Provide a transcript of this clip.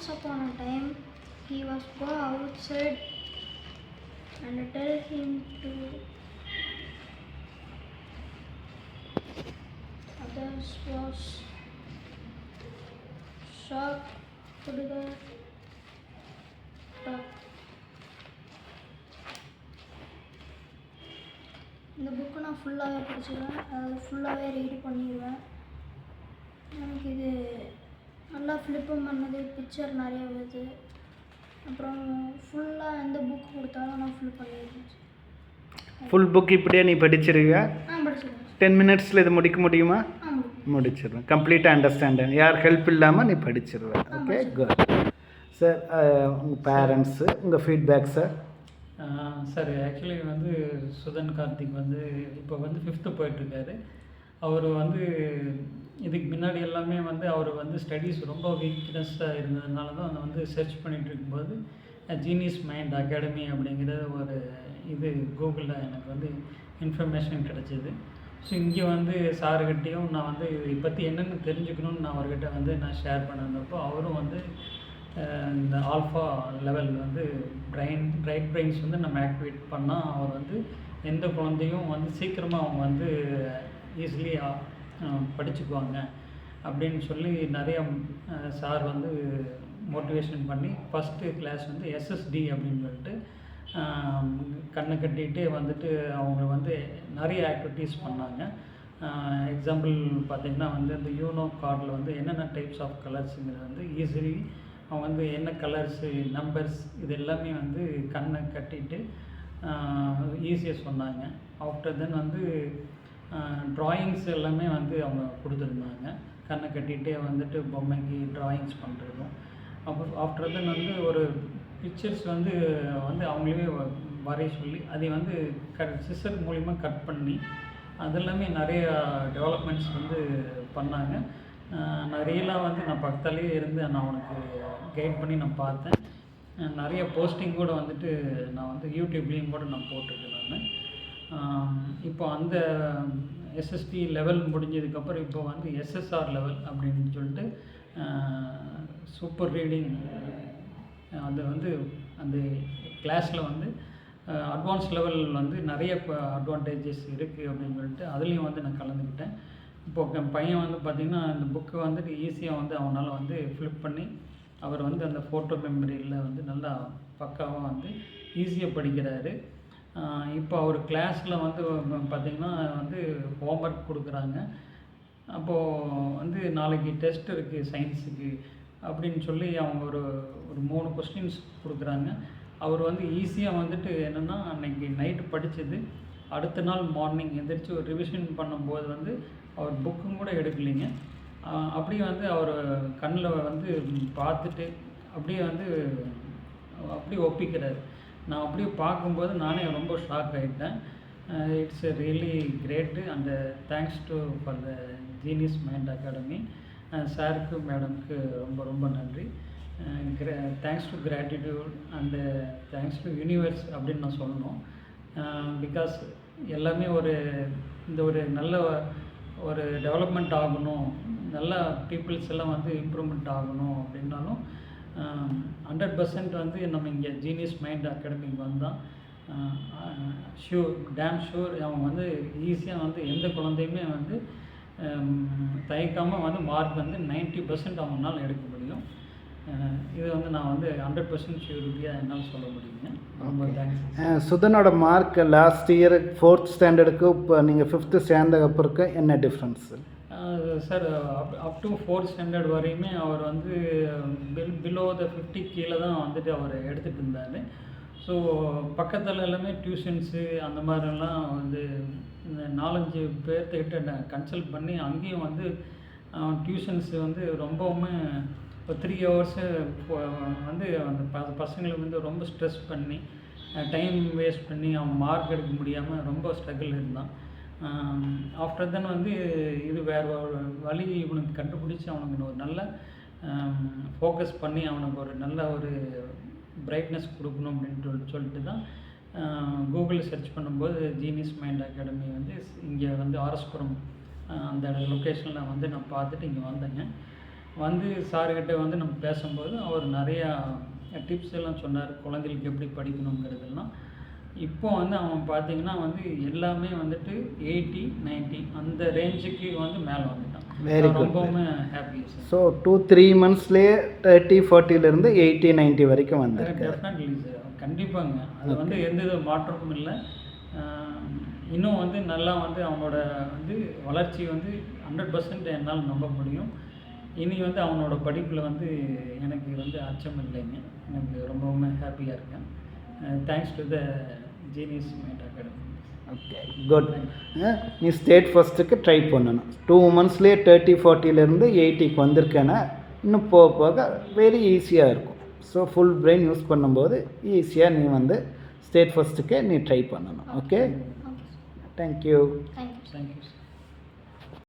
Once upon a time, he was go outside and tell him to others was shocked to the talk. இந்த book நான் ஃபுல்லாகவே படிச்சிடுவேன், அதாவது ஃபுல்லாகவே read பண்ணிடுவேன். எனக்கு இது நல்லா ஃப்ளிப்பும் பண்ணுது, பிக்சர் நிறைய வருது. அப்புறம் ஃபுல்லாக எந்த புக்கு கொடுத்தாலும் நான் ஃபில் பண்ணிடுவேன். ஃபுல் புக் இப்படியே நீ படிச்சிருவியா? படிச்சிடுவேன். 10 மினிட்ஸில் இது முடிக்க முடியுமா? முடிச்சிடுவேன். கம்ப்ளீட்டாக அண்டர்ஸ்டாண்ட், யார் ஹெல்ப் இல்லாமல் நீ படிச்சிருவேன். Okay, good sir. உங்கள் பேரண்ட்ஸு, உங்கள் ஃபீட்பேக் சார். சார் ஆக்சுவலி வந்து சுதன் கார்த்திக் வந்து இப்போ வந்து 5th போயிட்டுருக்காரு. அவர் வந்து இதுக்கு முன்னாடி எல்லாமே வந்து அவர் வந்து ஸ்டடீஸ் ரொம்ப வீக்னஸ்ஸாக இருந்ததுனால தான் அதை வந்து சர்ச் பண்ணிகிட்டு இருக்கும்போது ஜீனியஸ் மைண்ட் அகாடமி அப்படிங்கிற ஒரு இது கூகுளில் எனக்கு வந்து இன்ஃபர்மேஷன் கிடச்சிது. ஸோ இங்கே வந்து சாருக்கிட்டேயும் நான் வந்து இதை பற்றி என்னென்னு தெரிஞ்சுக்கணுன்னு நான் அவர்கிட்ட வந்து நான் ஷேர் பண்ணிருந்தப்போ அவரும் வந்து இந்த ஆல்ஃபா லெவல் வந்து ரைட் பிரெயின்ஸ் வந்து நம்ம ஆக்டிவேட் பண்ணால் அவர் வந்து எந்த குழந்தையும் வந்து சீக்கிரமாக அவங்க வந்து ஈஸிலி படிச்சுக்குவாங்க அப்படின்னு சொல்லி நிறைய சார் வந்து மோட்டிவேஷன் பண்ணி ஃபஸ்ட்டு கிளாஸ் வந்து எஸ்எஸ்டி அப்படின்னு சொல்லிட்டு கண்ணை கட்டிகிட்டே வந்துட்டு அவங்க வந்து நிறைய ஆக்டிவிட்டீஸ் பண்ணாங்க. எக்ஸாம்பிள் பார்த்திங்கன்னா வந்து இந்த யூனோ கார்டில் வந்து என்னென்ன டைப்ஸ் ஆஃப் கலர்ஸுங்கிறது வந்து ஈஸிலி அவங்க வந்து என்ன கலர்ஸு நம்பர்ஸ் இது எல்லாமே வந்து கண்ணை கட்டிட்டு ஈஸியாக சொன்னாங்க. ஆஃப்டர் தென் வந்து ட்ராயிங்ஸ் எல்லாமே வந்து அவங்க கொடுத்துருந்தாங்க. கண்ணை கட்டிகிட்டே வந்துட்டு பொம்மைக்கு ட்ராயிங்ஸ் பண்ணுறதும். அப்புறம் ஆஃப்டர் தென் வந்து ஒரு பிக்சர்ஸ் வந்து அவங்களே வரைய சொல்லி அதை வந்து சிசர் மூலிமா கட் பண்ணி அதெல்லாமே நிறைய டெவலப்மெண்ட்ஸ் வந்து பண்ணாங்க. நிறையலாம் வந்து நான் பக்கத்தாலேயே இருந்து நான் அவனுக்கு கைட் பண்ணி நான் பார்த்தேன். நிறைய போஸ்டிங் கூட வந்துட்டு நான் வந்து யூடியூப்லேயும் கூட நான் போட்டிருக்கேன். நான் இப்போ அந்த எஸ்எஸ்டி லெவல் முடிஞ்சதுக்கப்புறம் இப்போ வந்து எஸ்எஸ்ஆர் லெவல் அப்படின்னு சொல்லிட்டு சூப்பர் ரீடிங் அது வந்து அந்த கிளாஸில் வந்து அட்வான்ஸ் லெவல் வந்து நிறைய அட்வான்டேஜஸ் இருக்குது அப்படின்னு சொல்லிட்டு அதுலேயும் வந்து நான் கலந்துக்கிட்டேன். இப்போது என் பையன் வந்து பார்த்திங்கன்னா இந்த புக்கை வந்துட்டு ஈஸியாக வந்து அவனால் வந்து ஃப்ளிப் பண்ணி அவர் வந்து அந்த ஃபோட்டோ மெமரியில் வந்து நல்லா பக்காவாக வந்து ஈஸியாக படிக்கிறாரு. இப்போ அவர் கிளாஸில் வந்து பார்த்திங்கன்னா வந்து ஹோம்ஒர்க் கொடுக்குறாங்க. அப்போது வந்து நாளைக்கு டெஸ்ட் இருக்குது சயின்ஸுக்கு அப்படின்னு சொல்லி அவங்க ஒரு 3 கொஸ்டின்ஸ் கொடுக்குறாங்க. அவர் வந்து ஈஸியாக வந்துட்டு என்னென்னா அன்றைக்கி நைட்டு படித்தது அடுத்த நாள் மார்னிங் எந்திரிச்சு ஒரு ரிவிஷன் பண்ணும்போது வந்து அவர் புக்கும் கூட எடுக்கலைங்க. அப்படியே வந்து அவர் கண்ணில் வந்து பார்த்துட்டு அப்படியே வந்து அப்படியே ஒப்பிக்கிறார். நான் அப்படியே பார்க்கும்போது நானே ரொம்ப ஷாக் ஆகிட்டேன். It's really great and thanks to for the genius mind academy. சாருக்கு மேடம்க்கு ரொம்ப ரொம்ப நன்றி. Thanks to gratitude and thanks to universe அப்படின்னு நான் சொல்லணும். பிகாஸ் எல்லாமே இந்த ஒரு நல்ல ஒரு டெவலப்மெண்ட் ஆகணும், நல்ல பீப்புள்ஸ் எல்லாம் வந்து இம்ப்ரூவ்மெண்ட் ஆகணும் அப்படின்னாலும் 100% வந்து நம்ம இங்கே ஜீனியஸ் மைண்ட் அகாடமிக்கு வந்தால் டேம் ஷூர் அவங்க வந்து ஈஸியாக வந்து எந்த குழந்தையுமே வந்து தயக்காமல் வந்து மார்க் வந்து 90% அவங்களால எடுக்க முடியும். இது வந்து நான் வந்து 100% ஷூரிட்டியாக என்னால் சொல்ல முடியுங்க. ரொம்ப தேங்க்ஸ். சுதனோட மார்க் லாஸ்ட் இயர் 4th ஸ்டாண்டர்டுக்கு இப்போ நீங்கள் 5th ஸ்டாண்டர்ட் அப்புறக்கு என்ன difference? Sir up to 4th standard வரையுமே அவர் வந்து பிலோ த 50 கீழே தான் வந்துட்டு அவர் எடுத்துகிட்டு இருந்தார். ஸோ பக்கத்தில் எல்லாமே டியூஷன்ஸு அந்த மாதிரிலாம் வந்து 4-5 பேர்த்துக்கிட்ட கன்சல்ட் பண்ணி அங்கேயும் வந்து டியூஷன்ஸு வந்து ரொம்பவுமே இப்போ 3 hours வந்து அந்த பசங்களுக்கு வந்து ரொம்ப ஸ்ட்ரெஸ் பண்ணி டைம் வேஸ்ட் பண்ணி அவன் மார்க் எடுக்க முடியாமல் ரொம்ப ஸ்ட்ரகிள் இருந்தான். ஆஃப்டர் தென் வந்து இது வேறு வழி இவனுக்கு கண்டுபிடிச்சி அவனுக்கு ஒரு நல்ல ஃபோக்கஸ் பண்ணி அவனுக்கு ஒரு நல்ல ஒரு பிரைட்னஸ் கொடுக்கணும் அப்படின்ட்டு சொல்லிட்டு தான் கூகுளில் சர்ச் பண்ணும்போது ஜீனியஸ் மைண்ட் அகாடமி வந்து இங்கே வந்து ஆர்எஸ்புரம் அந்த லொக்கேஷனில் வந்து நான் பார்த்துட்டு இங்கே வந்தேங்க. வந்து சார்கிட்ட வந்து நம்ம பேசும்போது அவர் நிறையா டிப்ஸ் எல்லாம் சொன்னார், குழந்தைகளுக்கு எப்படி படிக்கணுங்கிறதெல்லாம். இப்போ வந்து அவன் பார்த்தீங்கன்னா வந்து எல்லாமே வந்துட்டு 80, 90 அந்த ரேஞ்சுக்கு வந்து மேலே வந்துட்டான். Very good. ரொம்பவுமே ஹாப்பி சார். ஸோ 2-3 மந்த்ஸ்லேயே 30-40லேருந்து 80-90 வரைக்கும் வந்திருக்காரு. டெஃபினெட்லி சார், கண்டிப்பாங்க. அது வந்து எந்த வித மாற்றமும் இல்லை. இன்னும் வந்து நல்லா வந்து அவனோட வந்து வளர்ச்சி வந்து 100% என்னால் நம்ப முடியும். இனி வந்து அவனோட படிப்பில் வந்து எனக்கு வந்து அச்சம் இல்லைங்க. எனக்கு ரொம்பவுமே ஹாப்பியாக இருக்கேன். Thanks to the genius mind academy. Okay, good. நீ ஸ்டேட் ஃபஸ்ட்டுக்கு ட்ரை பண்ணணும். 2 மந்த்ஸ்லேயே 30-40லேருந்து 80க்கு வந்திருக்கேன்னா இன்னும் போக போக வெரி ஈஸியாக இருக்கும். ஸோ ஃபுல் பிரெயின் யூஸ் பண்ணும்போது ஈஸியாக நீ வந்து ஸ்டேட் ஃபஸ்ட்டுக்கே நீ ட்ரை பண்ணணும். Okay, thank you. Thank you. Thank you sir.